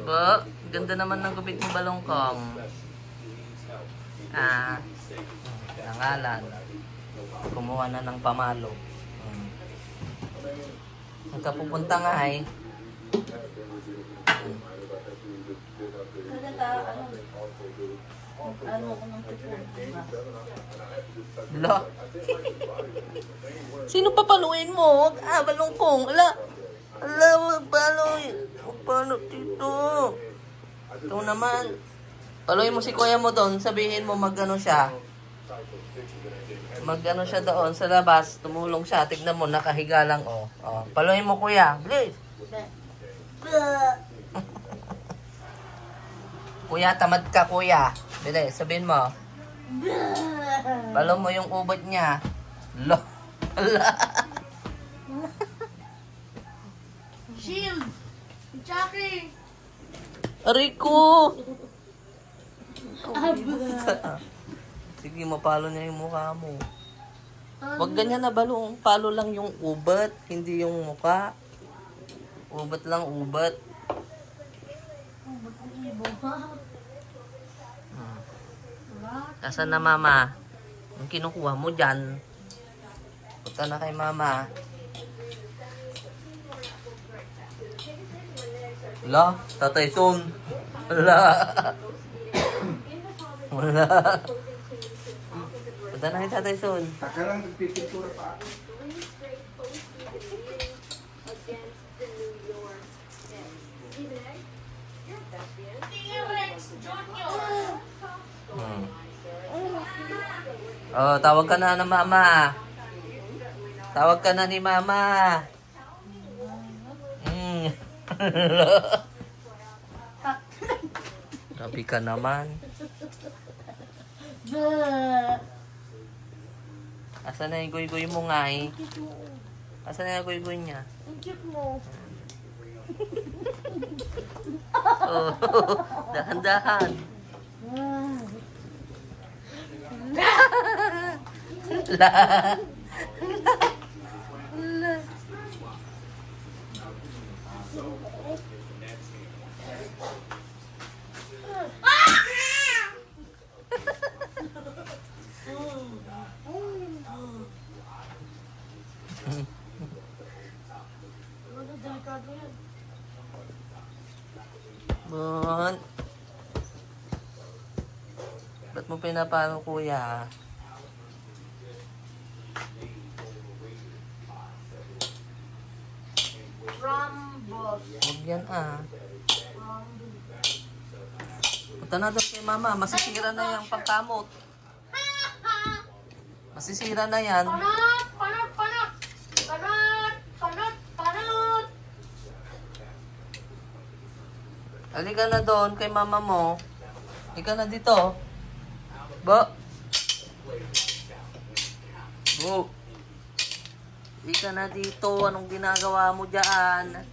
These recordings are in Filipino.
Ba, ganda naman ng gupit mo, Balongkong. Nangalan. Kumuha na ng pamalo. Nagkapupunta nga ay. Ano ko ng tipon? Ala. Sino papaluin mo? Balongkong. Ala. Ala, magpaluin. Magpalo dito. Ito naman. Paluin mo si kuya mo doon. Sabihin mo magano siya. Magano siya doon sa labas. Tumulong siya. Tignan mo, nakahiga lang. Paluin mo kuya. Please. Kuya, tamad ka kuya. Bili, sabihin mo. Palo mo yung ubod niya. Lo. Ala. Shield! Chucky! Ariko! Sige, mapalo niya yung mukha mo. Huwag ganyan na balong. Palo lang yung ubat, hindi yung mukha. Ubat lang, ubat. Asan na mama? Ang kinukuha mo dyan. Punta na kay mama. Wala, Tatay Son. Wala. Wala. Punta na kay Tatay Son. Taka lang, nagpipintura pa ako. Tawag ka na ng mama. Tawag ka na ni mama. Sabi ka naman. Asan na yung guy-guy mo nga eh? Asan na yung guy-guy niya? Ang cute mo. Dahan-dahan. La. Bon. Ba't mo pinapalo kuya? Rumble. Huwag yan Punta na doon kay mama. Masisira na yung pangkamot. Masisira na yan. Panot! Panot! Panot! Panot! Panot! Panot! Halika na doon kay mama mo. Halika na dito. Bo. Bo. Halika na dito. Anong ginagawa mo dyan?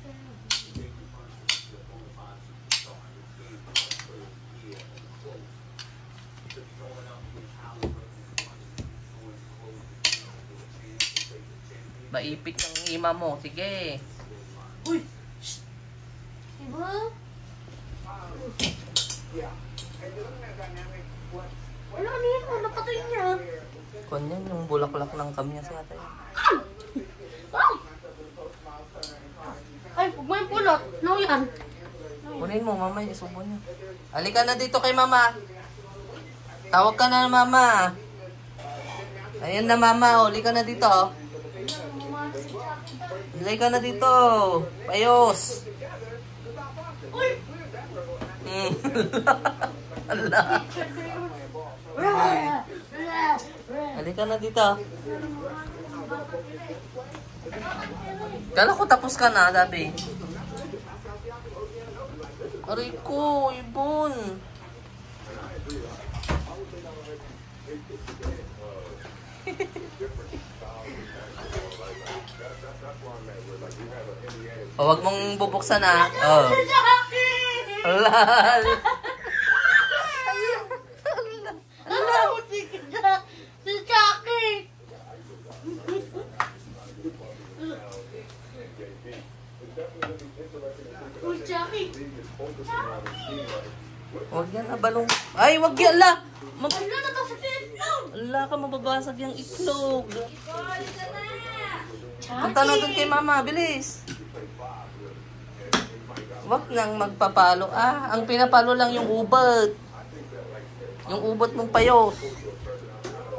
Maipit ng ima mo. Sige. Uy! Shh! Diba? Wala na yun. Napatay niya. Kunyan yung bulaklak ng kamya sa atay. Ay, huwag mo yung pulot. No yan. Kunin mo, mama. Isubo niya. Halika na dito kay mama. Tawag ka na mama. Ayan na mama. Halika na dito. Halika na dito. Payos. Allah. Halika na dito. Kala ko tapos ka na, sabi. Aray ko, ibon. Huwag mong bubuksan Allah. Si Chucky! Uy, Jackie. Huwag yan, balong. Ay, wag yan, la! Ano na to sa itlog? Ala ka, mababasag yung itlog. Jackie. Punta na doon kay mama, bilis. Wag nang magpapalo. Ang pinapalo lang yung ubot. Yung ubot mong payos.